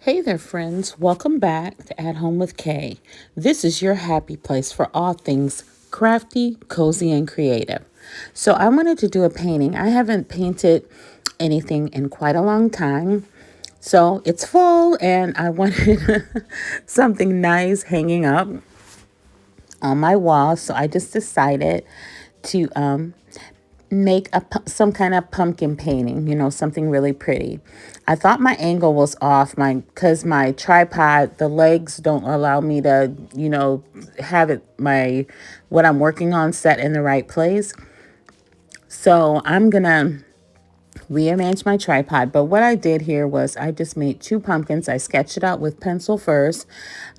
Hey there, friends. Welcome back to At Home with Kay. This is your happy place for all things crafty, cozy, and creative. So, I wanted to do a painting. I haven't painted anything in quite a long time. So, it's fall, and I wanted something nice hanging up on my wall. So, I just decided to make some kind of pumpkin painting, something really pretty. I thought my angle was off because my tripod, the legs don't allow me to, have what I'm working on set in the right place. So I'm going to rearrange my tripod. But what I did here was I just made two pumpkins. I sketched it out with pencil first.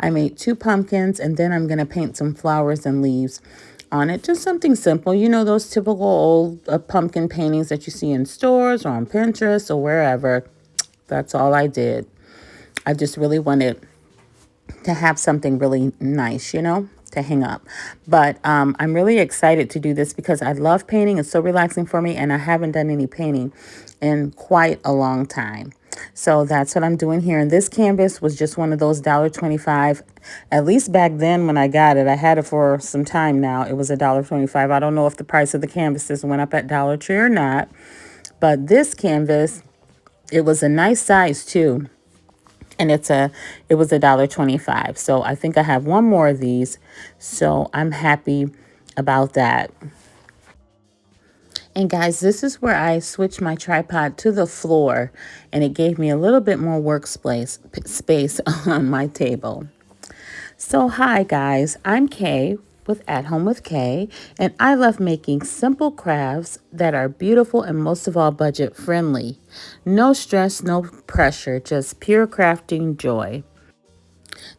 I made two pumpkins, and then I'm going to paint some flowers and leaves on it. Just something simple. Those typical old pumpkin paintings that you see in stores or on Pinterest or wherever. That's all I did. I just really wanted to have something really nice, to hang up. But I'm really excited to do this because I love painting. It's so relaxing for me, and I haven't done any painting in quite a long time. So that's what I'm doing here. And this canvas was just one of those $1.25. At least back then when I got it, I had it for some time now. It was $1.25. I don't know if the price of the canvases went up at Dollar Tree or not. But this canvas, it was a nice size too. And it was $1.25. So I think I have one more of these. So I'm happy about that. And guys, this is where I switched my tripod to the floor, and it gave me a little bit more space on my table. So hi guys, I'm Kay with At Home with Kay, and I love making simple crafts that are beautiful and most of all budget friendly. No stress, no pressure, just pure crafting joy.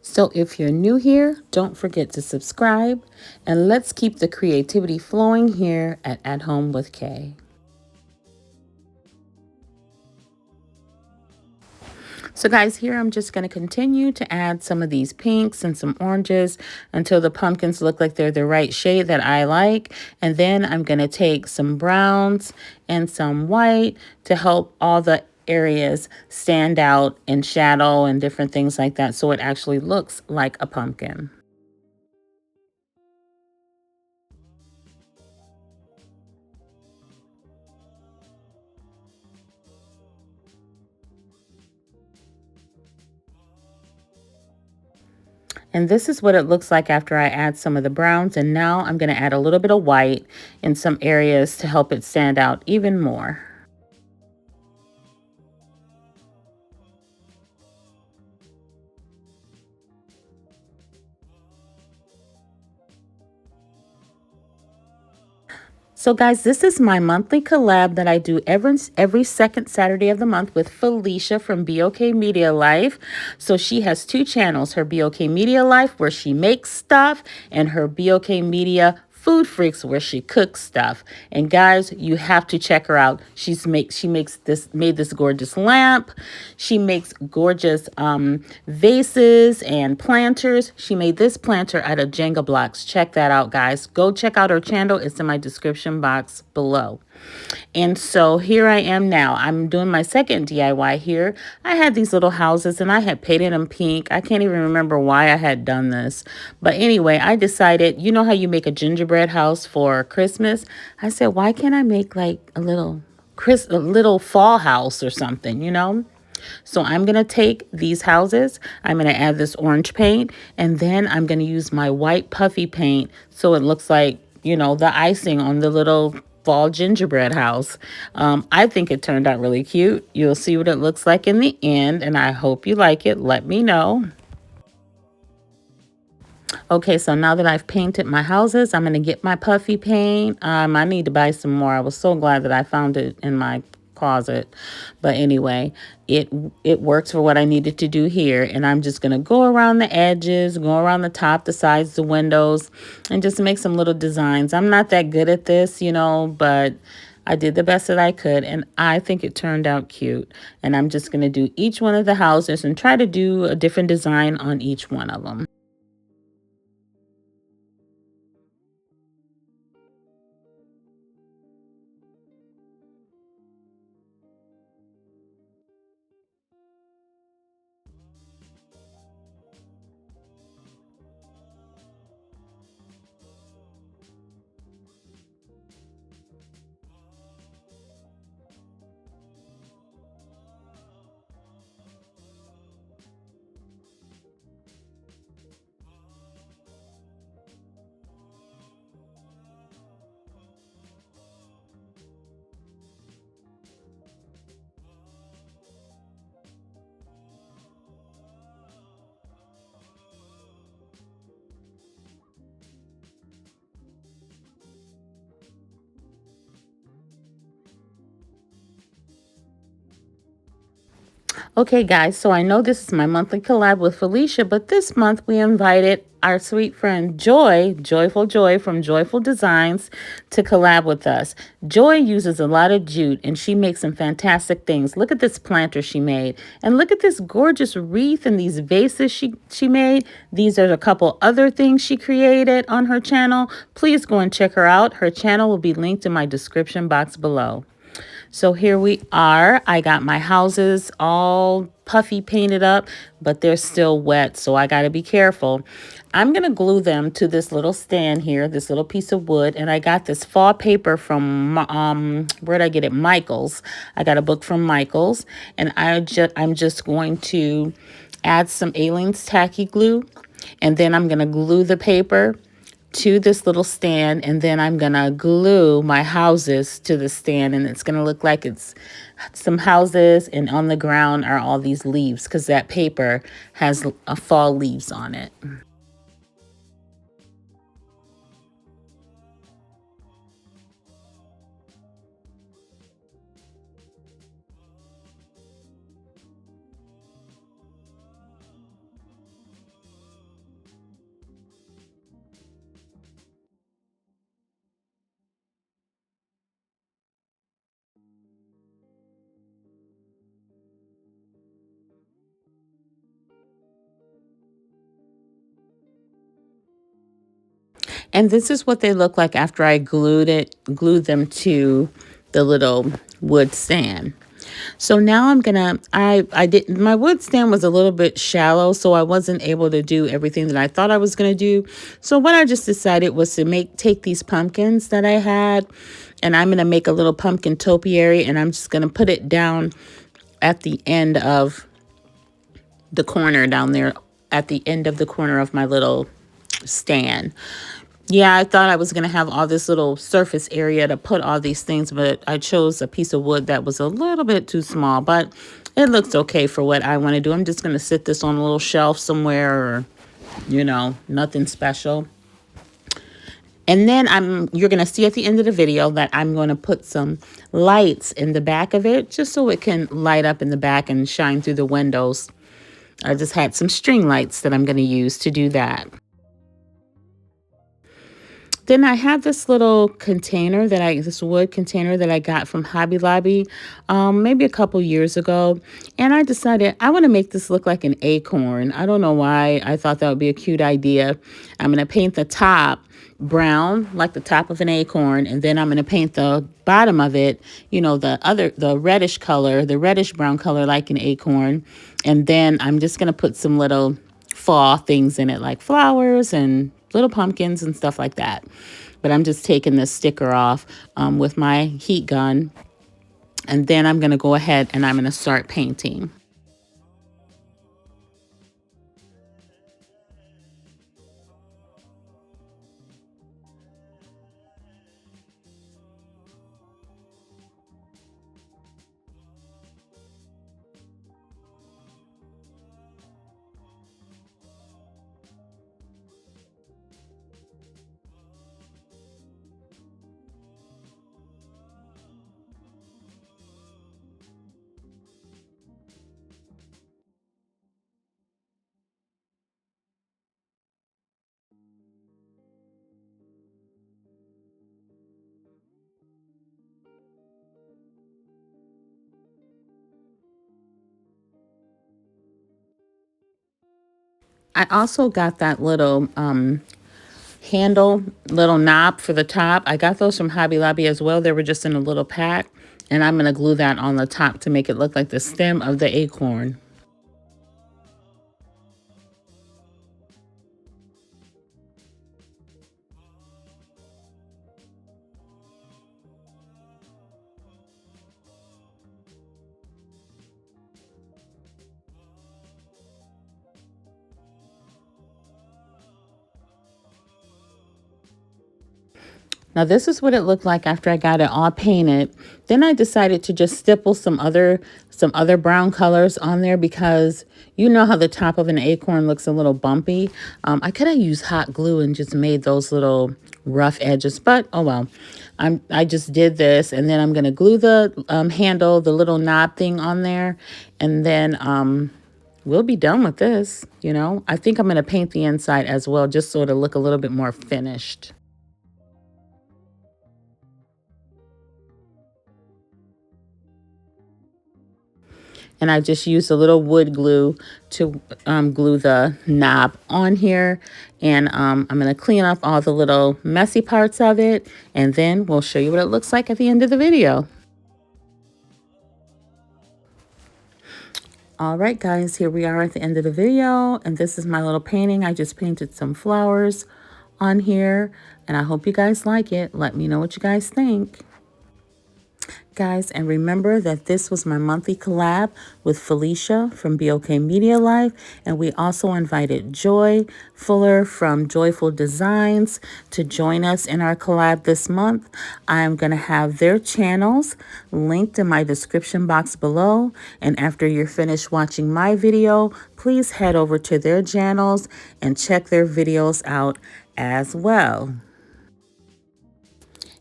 So if you're new here, don't forget to subscribe, and let's keep the creativity flowing here at Home with Kay. So guys, here I'm just going to continue to add some of these pinks and some oranges until the pumpkins look like they're the right shade that I like. And then I'm going to take some browns and some white to help all the areas stand out in shadow and different things like that, so it actually looks like a pumpkin. And this is what it looks like after I add some of the browns. And now I'm going to add a little bit of white in some areas to help it stand out even more. So guys, this is my monthly collab that I do every second Saturday of the month with Felicia from BOK Media Life. So she has two channels, her BOK Media Life where she makes stuff, and her BOK Media Food Freaks where she cooks stuff. And guys, you have to check her out. She made this gorgeous lamp. She makes gorgeous vases and planters. She made this planter out of Jenga blocks. Check that out, guys. Go check out her channel. It's in my description box below. And so here I am now. I'm doing my second DIY here. I had these little houses and I had painted them pink. I can't even remember why I had done this. But anyway, I decided, you know how you make a gingerbread house for Christmas? I said, why can't I make like a little fall house or something, So I'm going to take these houses, I'm going to add this orange paint, and then I'm going to use my white puffy paint so it looks like, the icing on the little fall gingerbread house. I think it turned out really cute. You'll see what it looks like in the end, and I hope you like it. Let me know. Okay, so now that I've painted my houses, I'm going to get my puffy paint. I need to buy some more. I was so glad that I found it in my closet. But anyway, it works for what I needed to do here. And I'm just going to go around the edges, go around the top, the sides, the windows, and just make some little designs. I'm not that good at this, but I did the best that I could, and I think it turned out cute. And I'm just going to do each one of the houses and try to do a different design on each one of them. Okay, guys, so I know this is my monthly collab with Felicia, but this month we invited our sweet friend Joy, Joyful Joy from Joyful Designs, to collab with us. Joy uses a lot of jute and she makes some fantastic things. Look at this planter she made, and look at this gorgeous wreath and these vases she made. These are a couple other things she created on her channel. Please go and check her out. Her channel will be linked in my description box below. So here we are. I got my houses all puffy painted up, but they're still wet, so I got to be careful. I'm going to glue them to this little stand here, this little piece of wood, and I got this fall paper from, where'd I get it? Michael's. I got a book from Michael's, and I'm just going to add some Aleene's tacky glue, and then I'm going to glue the paper to this little stand, and then I'm gonna glue my houses to the stand, and it's gonna look like it's some houses, and on the ground are all these leaves because that paper has fall leaves on it. And this is what they look like after I glued them to the little wood stand. So now I did, my wood stand was a little bit shallow, so I wasn't able to do everything that I thought I was going to do. So what I just decided was to take these pumpkins that I had, and I'm going to make a little pumpkin topiary, and I'm just going to put it down at the end of the corner down there, at the end of the corner of my little stand. Yeah, I thought I was going to have all this little surface area to put all these things, but I chose a piece of wood that was a little bit too small, but it looks okay for what I want to do. I'm just going to sit this on a little shelf somewhere, or, nothing special. And then you're going to see at the end of the video that I'm going to put some lights in the back of it, just so it can light up in the back and shine through the windows. I just had some string lights that I'm going to use to do that. Then I have this little container this wood container that I got from Hobby Lobby, maybe a couple years ago. And I decided I want to make this look like an acorn. I don't know why I thought that would be a cute idea. I'm going to paint the top brown, like the top of an acorn. And then I'm going to paint the bottom of it, the reddish color, the reddish brown color, like an acorn. And then I'm just going to put some little fall things in it, like flowers and little pumpkins and stuff like that. But I'm just taking this sticker off with my heat gun. And then I'm going to go ahead and I'm going to start painting. I also got that little handle, little knob for the top. I got those from Hobby Lobby as well. They were just in a little pack. And I'm going to glue that on the top to make it look like the stem of the acorn. Now this is what it looked like after I got it all painted. Then I decided to just stipple some other brown colors on there because you know how the top of an acorn looks a little bumpy. I could have used hot glue and just made those little rough edges, but oh well. I just did this, and then I'm gonna glue the handle, the little knob thing on there, and then we'll be done with this. I think I'm gonna paint the inside as well, just so it'll look a little bit more finished. And I just used a little wood glue to glue the knob on here. And I'm going to clean up all the little messy parts of it, and then we'll show you what it looks like at the end of the video. All right, guys, here we are at the end of the video, and this is my little painting. I just painted some flowers on here, and I hope you guys like it. Let me know what you guys think. Guys, and remember that this was my monthly collab with Felicia from BOK Media Life, and we also invited Joy Fuller from Joyful Designs to join us in our collab this month. I'm going to have their channels linked in my description box below, and after you're finished watching my video, please head over to their channels and check their videos out as well.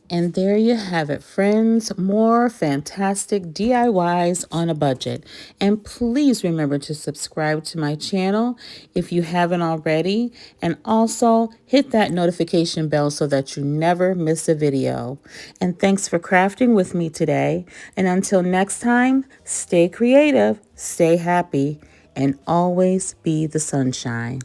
And there you have it, friends. More fantastic DIYs on a budget. And please remember to subscribe to my channel if you haven't already. And also hit that notification bell so that you never miss a video. And thanks for crafting with me today. And until next time, stay creative, stay happy, and always be the sunshine.